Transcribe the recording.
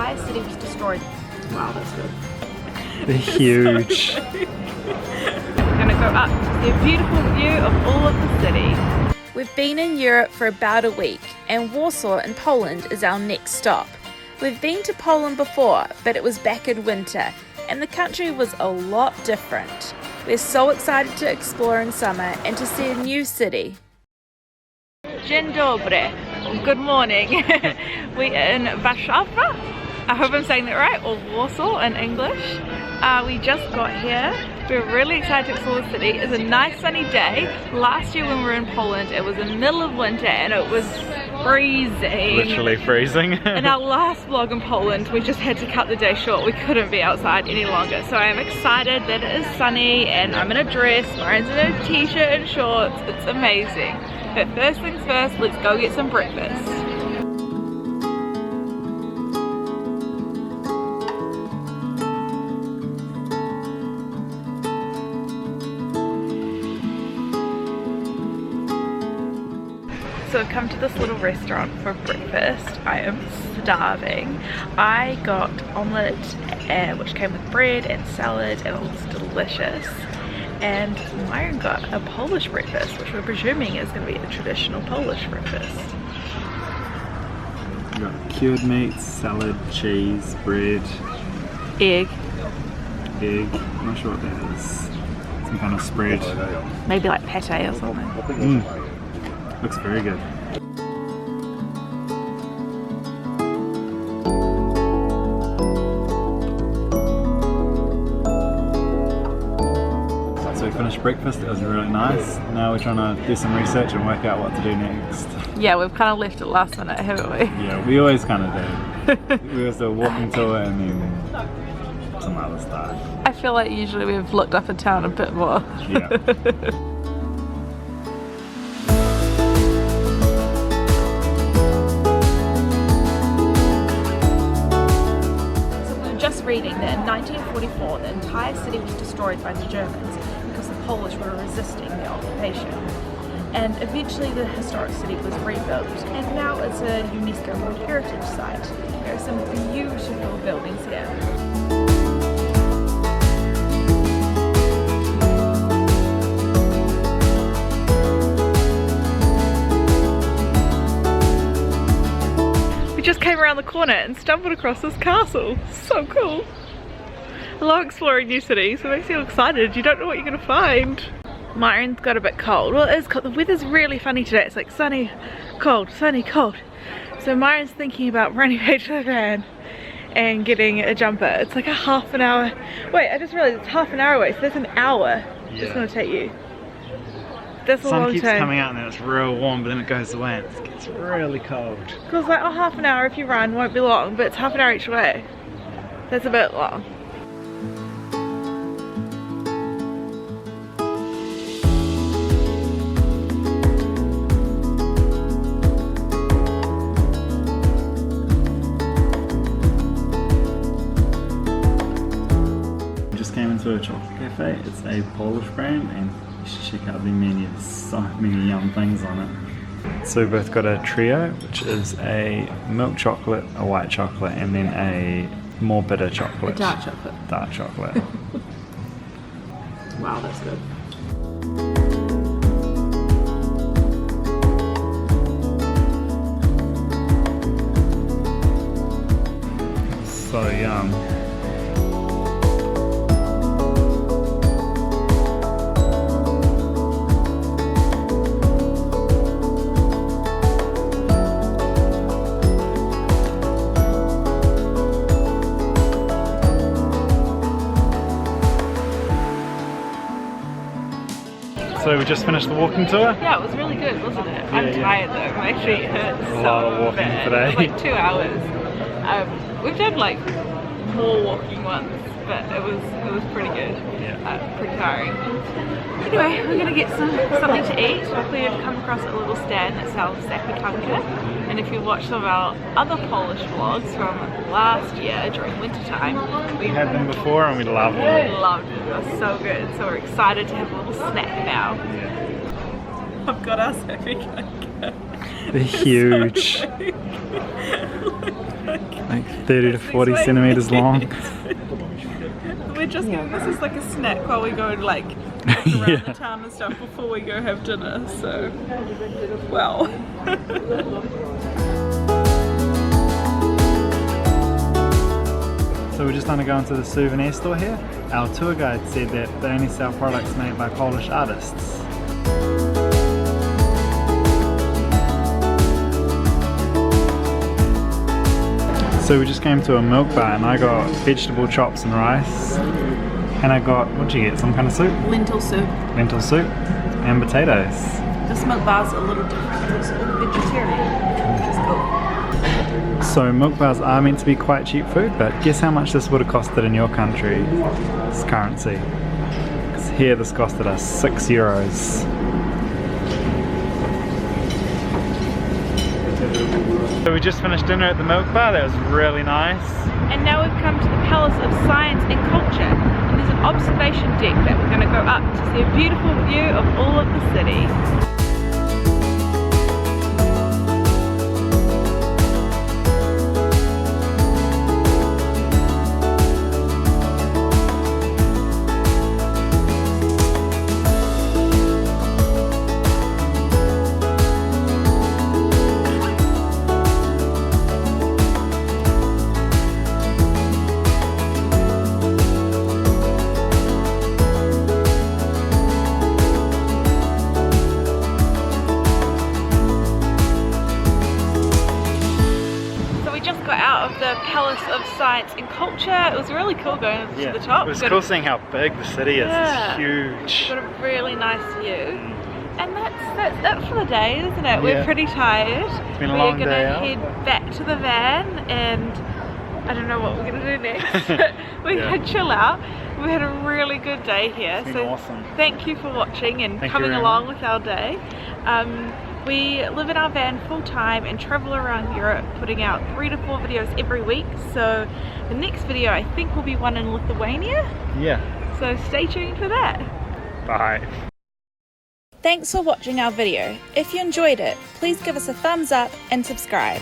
entire city was destroyed. Wow, that's good. They're huge. We're gonna go up to see a beautiful view of all of the city. We've been in Europe for about a week, and Warsaw in Poland is our next stop. We've been to Poland before, but it was back in winter, and the country was a lot different. We're so excited to explore in summer and to see a new city. Dzień dobry, good morning. We're in Warsaw. I hope I'm saying that right, or Warsaw in English. We just got here. We're really excited to explore the city. It's a nice sunny day. Last year when we were in Poland, it was in the middle of winter and it was freezing. Literally freezing. In our last vlog in Poland, we just had to cut the day short. We couldn't be outside any longer. So I'm excited that it is sunny and I'm in a dress. Lauren's in a t-shirt and shorts. It's amazing. But first things first, let's go get some breakfast. So I've come to this little restaurant for breakfast. I am starving. I got omelette which came with bread and salad and it looks delicious. And Myron got a Polish breakfast, which we're presuming is going to be a traditional Polish breakfast. We've got cured meats, salad, cheese, bread, Egg. I'm not sure what that is. Some kind of spread. Maybe like pate or something. Looks very good. So we finished breakfast, it was really nice. Now we're trying to do some research and work out what to do next. Yeah, we've kind of left it last minute, haven't we? Yeah, we always kind of do. We always do a walking tour and then some other stuff. I feel like usually we've looked up in town a bit more. Yeah. Reading that in 1944 the entire city was destroyed by the Germans because the Polish were resisting the occupation, and eventually the historic city was rebuilt and now it's a UNESCO World Heritage Site. There are some beautiful buildings here. We just came around the corner and stumbled across this castle. So cool. I love exploring new cities. It makes you excited. You don't know what you're going to find. Myron's got a bit cold. Well, it is cold. The weather's really funny today. It's like sunny, cold, sunny, cold. So Myron's thinking about running back to the van and getting a jumper. It's like a half an hour. Wait, I just realized it's half an hour away. So that's an hour it's going to take you. That's a long time. Sun keeps coming out and then it's real warm, but then it goes away and it gets really cold. Because like, oh, half an hour if you run won't be long, but it's half an hour each way. That's a bit long. We just came into a chocolate cafe. It's a Polish brand and you should check out the menu. There's so many yum things on it. So we both got a trio, which is a milk chocolate, a white chocolate, and then a more bitter chocolate. A dark chocolate. Dark chocolate. Wow, that's good. So yum. So we just finished the walking tour? Yeah, it was really good, wasn't it? I'm tired though, my feet hurt A lot of walking bad. today. Like 2 hours. We've done like more walking once, but it was pretty good. Yeah. Pretty tiring. Anyway, we're gonna get something to eat. Luckily we've come across a little stand that sells zapiekanka. And if you watch some of our other Polish vlogs from last year during winter time, We had them before and we loved them. We loved it. It was so good. So we're excited to have a little snack now. Yeah. I've got our zapiekanka. They're huge. So big. like 30 to 40 centimeters long. We're just giving this as like a snack while we go like around the town and stuff before we go have dinner, so well. So we're just going to go into the souvenir store here. Our tour guide said that they only sell products made by Polish artists. So we just came to a milk bar and I got vegetable chops and rice. And I got, what'd you get, some kind of soup? Lentil soup. Lentil soup and potatoes. This milk bar's a little different, it's all vegetarian, which is cool. So milk bars are meant to be quite cheap food, but guess how much this would have costed in your country, this currency? Because here this costed us €6. So we just finished dinner at the milk bar, that was really nice. And now we've come to the Palace of Science and Culture, and there's an observation deck that we're going to go up to see a beautiful view of all of the city. Out of the Palace of Science and Culture. It was really cool going to the top. It was cool seeing how big the city is. It's huge. Got a really nice view. And that's it for the day, isn't it? We're pretty tired. It's been a long day. We're gonna head back to the van and I don't know what we're gonna do next. We're gonna chill out. We had a really good day here. It's been awesome. Thank you for watching and coming along with our day. We live in our van full time and travel around Europe, putting out 3 to 4 videos every week. So the next video I think will be one in Lithuania. Yeah. So stay tuned for that. Bye. Thanks for watching our video. If you enjoyed it, please give us a thumbs up and subscribe.